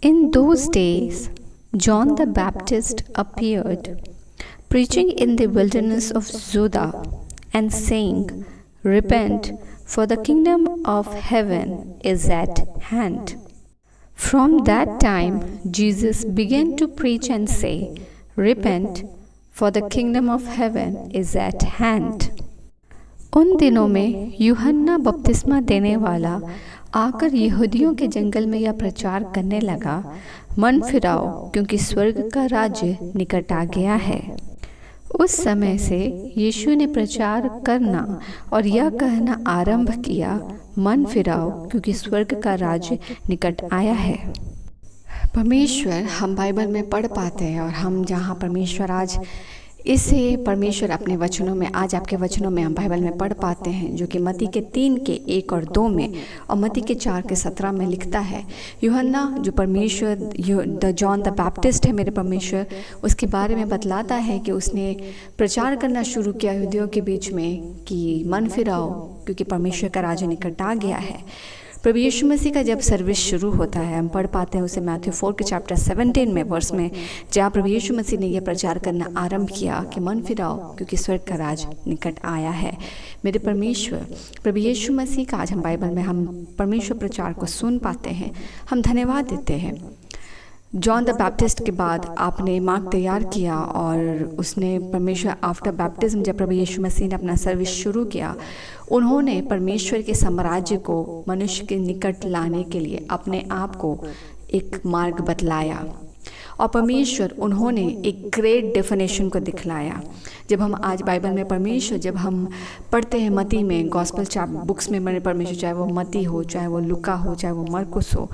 In those days, John the Baptist appeared, preaching in the wilderness of Judah, and saying, Repent, for the kingdom of heaven is at hand. From that time, Jesus began to preach and say, Repent, for the kingdom of heaven is at hand. उन दिनों में यूहन्ना बपतिस्मा देने वाला आकर यहूदियों के जंगल में यह प्रचार करने लगा, मन फिराओ क्योंकि स्वर्ग का राज्य निकट आ गया है। उस समय से यीशु ने प्रचार करना और यह कहना आरंभ किया, मन फिराओ क्योंकि स्वर्ग का राज्य निकट आया है। परमेश्वर हम बाइबल में पढ़ पाते हैं और हम जहाँ परमेश्वर आज इसे परमेश्वर अपने वचनों में, आज आपके वचनों में हम बाइबल में पढ़ पाते हैं, जो कि मत्ती के 3 के 1 और 2 में और मत्ती के 4 के 17 में लिखता है। यूहन्ना जो परमेश्वर द जॉन द बैप्टिस्ट है, मेरे परमेश्वर, उसके बारे में बतलाता है कि उसने प्रचार करना शुरू किया यहूदियों के बीच में कि मन फिराओ क्योंकि परमेश्वर का राज्य निकट आ गया है। प्रभु यीशु मसीह का जब सर्विस शुरू होता है, हम पढ़ पाते हैं उसे मैथ्यू 4 के चैप्टर 17 में वर्स में, जहाँ प्रभु यीशु मसीह ने यह प्रचार करना आरंभ किया कि मन फिराओ क्योंकि स्वर्ग का राज निकट आया है। मेरे परमेश्वर, प्रभु यीशु मसीह का आज हम बाइबल में हम परमेश्वर प्रचार को सुन पाते हैं, हम धन्यवाद देते हैं। जॉन द बैप्टिस्ट के बाद आपने मार्ग तैयार किया और उसने परमेश्वर आफ्टर बैप्टिज्म, जब प्रभु यीशु मसीह ने अपना सर्विस शुरू किया, उन्होंने परमेश्वर के साम्राज्य को मनुष्य के निकट लाने के लिए अपने आप को एक मार्ग बतलाया और परमेश्वर उन्होंने एक ग्रेट डेफिनेशन को दिखलाया। जब हम आज बाइबल में परमेश्वर, जब हम पढ़ते हैं मत्ती में, गॉस्पेल बुक्स में, मेरे परमेश्वर, चाहे वो मत्ती हो, चाहे वो लुका हो, चाहे वो मरकुस हो,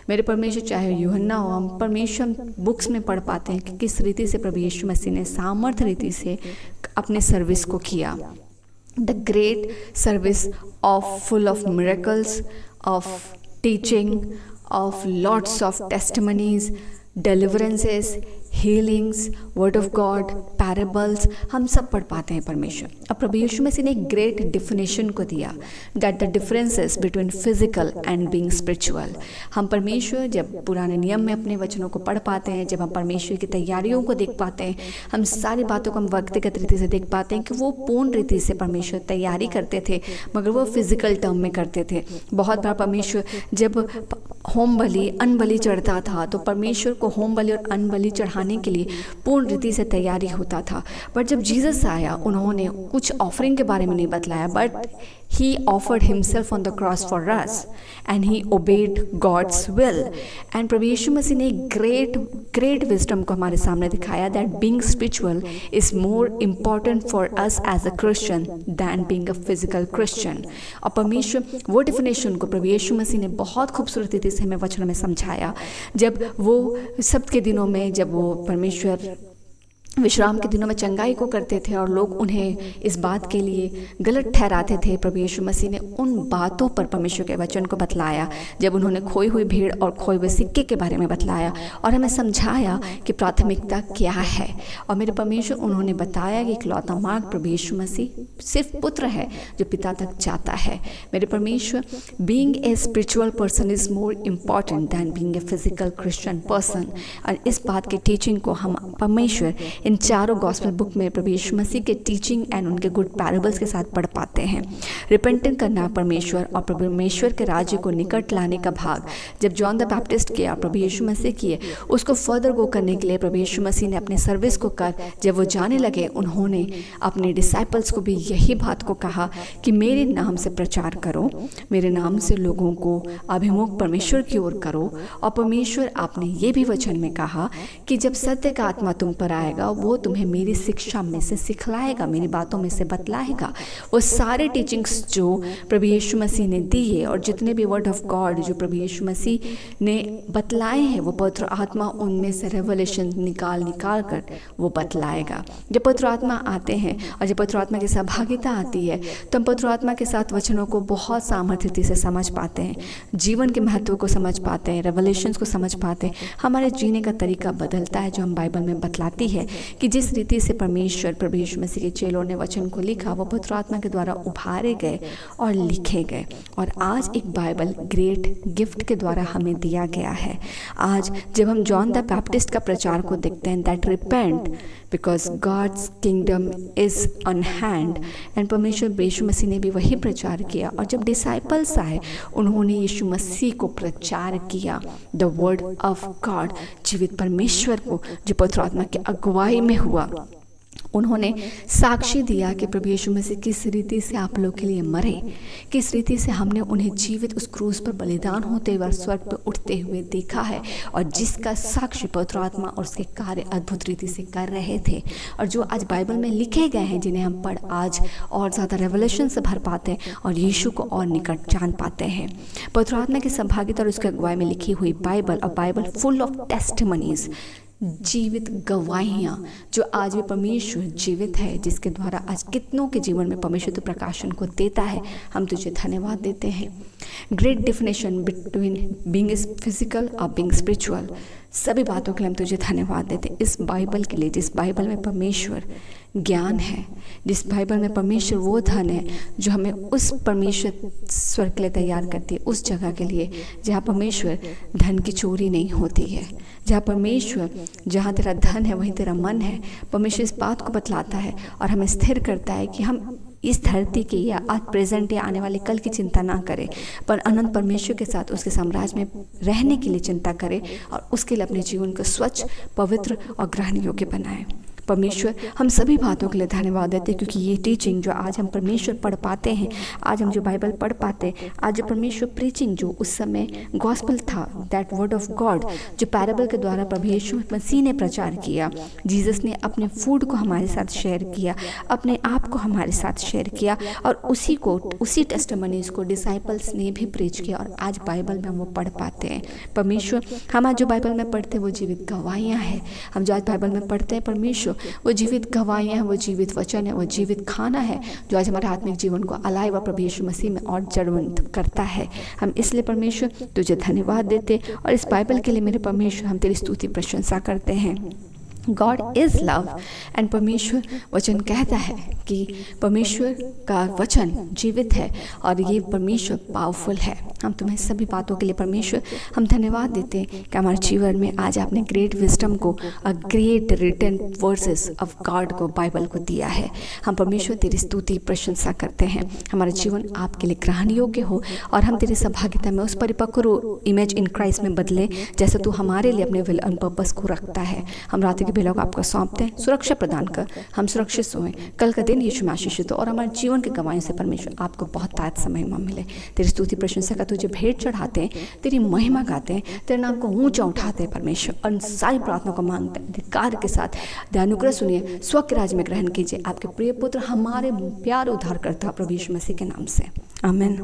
मेरे परमेश्वर, चाहे यूहन्ना हो, हम परमेश्वर बुक्स में पढ़ पाते हैं कि किस रीति से प्रभु यीशु मसीह ने सामर्थ्य रीति से अपने सर्विस को किया। The great service of full of miracles, of teaching, of lots of testimonies, deliverances, healings, word of God, parables, हम सब पढ़ पाते हैं परमेश्वर। अब प्रभु यीशु मसीह ने एक ग्रेट डिफिनेशन को दिया, that the differences between physical and being spiritual। हम परमेश्वर जब पुराने नियम में अपने वचनों को पढ़ पाते हैं, जब हम परमेश्वर की तैयारियों को देख पाते हैं, हम सारी बातों को हम व्यक्तिगत रीति से देख पाते हैं कि वो पूर्ण रीति से परमेश्वर तैयारी करते थे, मगर वो फिजिकल टर्म में करते थे। बहुत बार परमेश्वर जब होम बलि, अन्न बलि चढ़ता था, तो परमेश्वर को होम बलि और अन्न बलि चढ़ाने के लिए पूर्ण रीति से तैयारी होता था। बट जब जीसस आया, उन्होंने कुछ ऑफरिंग के बारे में नहीं बतलाया, but he offered himself on the cross for us and he obeyed God's will। and प्रभु यीशु मसीह ने great wisdom को हमारे सामने दिखाया that being spiritual is more important for us as a Christian than being a physical Christian। और परमेश्वर वो definition को प्रभु यीशु मसीह ने बहुत खूबसूरत रीति से हमें वचनों में समझाया। जब वो सब्त के दिनों में, जब वो परमेश्वर विश्राम के दिनों में चंगाई को करते थे और लोग उन्हें इस बात के लिए गलत ठहराते थे, प्रभु यीशु मसीह ने उन बातों पर परमेश्वर के वचन को बतलाया। जब उन्होंने खोई हुई भीड़ और खोए हुए सिक्के के बारे में बतलाया और हमें समझाया कि प्राथमिकता क्या है, और मेरे परमेश्वर उन्होंने बताया कि इकलौता मार्ग प्रभु यीशु मसीह सिर्फ पुत्र है जो पिता तक जाता है। मेरे परमेश्वर, being a spiritual person is more important than being a physical Christian person. और इस बात की टीचिंग को हम परमेश्वर इन चारों गॉस्पेल बुक में प्रभु यीशु मसीह के टीचिंग एंड उनके गुड पैराबल्स के साथ पढ़ पाते हैं। रिपेंटेंट करना परमेश्वर और परमेश्वर के राज्य को निकट लाने का भाग जब जॉन द बैप्टिस्ट किया, प्रभु यीशु मसीह किए, उसको फर्दर गो करने के लिए प्रभु यीशु मसीह ने अपने सर्विस को कर, जब वो जाने लगे, उन्होंने अपने डिसाइपल्स को भी यही बात को कहा कि मेरे नाम से प्रचार करो, मेरे नाम से लोगों को अभिमुख परमेश्वर की ओर करो। और परमेश्वर आपने ये भी वचन में कहा कि जब सत्य का आत्मा तुम पर आएगा, वो तुम्हें मेरी शिक्षा में से सिखलाएगा, मेरी बातों में से बतलाएगा। वो सारे टीचिंग्स जो प्रभु यीशु मसीह ने दिए और जितने भी वर्ड ऑफ गॉड जो प्रभु यीशु मसीह ने बतलाए हैं, वो पवित्र आत्मा उनमें से रेवलेशन निकाल कर वो बतलाएगा। जब पवित्र आत्मा आते हैं और जब पवित्र आत्मा की सहभागिता आती है, तो हम पवित्र आत्मा के साथ वचनों को बहुत सामर्थ्य से समझ पाते हैं, जीवन के महत्व को समझ पाते हैं, रेवलेशंस को समझ पाते हैं। हमारे जीने का तरीका बदलता है, जो हम बाइबल में बतलाती है कि जिस रीति से परमेश्वर प्रभु यीशु मसीह के चेलों ने वचन को लिखा वो पवित्र आत्मा के द्वारा उभारे गए और लिखे गए, और आज एक बाइबल ग्रेट गिफ्ट के द्वारा हमें दिया गया है। आज जब हम जॉन द बैप्टिस्ट का प्रचार को देखते हैं, that repent because God's kingdom is on hand, and परमेश्वर यीशु मसीह ने भी वही प्रचार किया। और जब डिसाइपल्स आए उन्होंने यीशु मसीह को प्रचार किया, द वर्ड ऑफ गॉड, जीवित परमेश्वर को, जो पवित्र आत्मा की अगुवाई में हुआ। उन्होंने साक्षी दिया कि प्रभु यीशु मसीह किस रीति से आप लोग के लिए मरे, किस रीति से हमने उन्हें जीवित उस क्रूस पर बलिदान होते हुए स्वर्ग पर उठते हुए देखा है, और जिसका साक्षी पवित्र आत्मा और उसके कार्य अद्भुत रीति से कर रहे थे, और जो आज बाइबल में लिखे गए हैं, जिन्हें हम पढ़ आज और ज़्यादा रेवलेशन से भर पाते हैं और यीशु को और निकट जान पाते हैं। पवित्र आत्मा की सहभागिता और उसके अगुवाई में लिखी हुई बाइबल, और बाइबल फुल ऑफ टेस्टिमनीज, जीवित गवाहियाँ, जो आज भी परमेश्वर जीवित है, जिसके द्वारा आज कितनों के जीवन में परमेश्वर तो प्रकाशन को देता है। हम तुझे धन्यवाद देते हैं। Great definition between being physical और बीइंग स्पिरिचुअल, सभी बातों के लिए हम तुझे धन्यवाद देते हैं। इस बाइबल के लिए, जिस बाइबल में परमेश्वर ज्ञान है, जिस बाइबल में परमेश्वर वो धन है जो हमें उस परमेश्वर स्वर्ग के लिए तैयार करती है, उस जगह के लिए जहाँ परमेश्वर धन की चोरी नहीं होती है, जहाँ परमेश्वर, जहाँ तेरा धन है वहीं तेरा मन है। परमेश्वर इस बात को बतलाता है और हमें स्थिर करता है कि हम इस धरती के या आज प्रेजेंट या आने वाले कल की चिंता ना करें, पर अनंत परमेश्वर के साथ उसके साम्राज्य में रहने के लिए चिंता करें, और उसके लिए अपने जीवन को स्वच्छ, पवित्र और ग्रहण योग्य बनाएं। परमेश्वर हम सभी बातों के लिए धन्यवाद देते हैं, क्योंकि ये टीचिंग जो आज हम परमेश्वर पढ़ पाते हैं, आज हम जो बाइबल पढ़ पाते हैं, आज जो परमेश्वर प्रीचिंग जो उस समय गॉस्पल था, दैट वर्ड ऑफ गॉड, जो पैराबल के द्वारा प्रभु यीशु मसीह ने प्रचार किया, जीसस ने अपने फूड को हमारे साथ शेयर किया, अपने आप को हमारे साथ शेयर किया, और उसी टेस्टिमनीज को डिसाइपल्स ने भी प्रीच किया, और आज बाइबल में हम वो पढ़ पाते हैं। परमेश्वर हम आज जो बाइबल में पढ़ते हैं वो जीवित गवाहियाँ हैं। हम जो आज बाइबल में पढ़ते हैं परमेश्वर वो जीवित गवाहियाँ हैं, वो जीवित वचन है, वो जीवित खाना है जो आज हमारे आत्मिक जीवन को अलाइव प्रभु यीशु मसीह में और जड़वंत करता है। हम इसलिए परमेश्वर तुझे धन्यवाद देते, और इस बाइबल के लिए मेरे परमेश्वर हम तेरी स्तुति प्रशंसा करते हैं। गॉड इज़ लव, एंड परमेश्वर वचन कहता है कि परमेश्वर का वचन जीवित है और ये परमेश्वर पावरफुल है। हम तुम्हें सभी बातों के लिए परमेश्वर हम धन्यवाद देते हैं कि हमारे जीवन में आज आपने ग्रेट विजडम को, great written verses of God को, बाइबल को दिया है। हम परमेश्वर तेरी स्तुति प्रशंसा करते हैं। हमारा जीवन आपके लिए ग्रहण योग्य हो, और हम तेरी सहभागिता में उस परिपक्व इमेज इन क्राइस्ट में बदले, जैसे तू हमारे लिए अपने विल एंड पर्पस को रखता है। हम रात के बेलों को आपको सौंपते हैं, सुरक्षा प्रदान कर, हम सुरक्षित सोएं, कल का दिन यीशु में आशीषित हो, और हमारे जीवन के गवाहियों से परमेश्वर आपको बहुत ताज समय मिले। तेरी स्तुति प्रशंसा का तुझे भेंट चढ़ाते हैं, तेरी महिमा गाते हैं, तेरे नाम को ऊंचा उठाते हैं परमेश्वर, और सारी प्रार्थना को मांगते हैं अधिकार के साथ। दयानुग्रह सुनिए, स्व के राज्य में ग्रहण कीजिए आपके प्रिय पुत्र हमारे प्यार उद्धार करता प्रभु यीशु मसीह के नाम से, आमीन।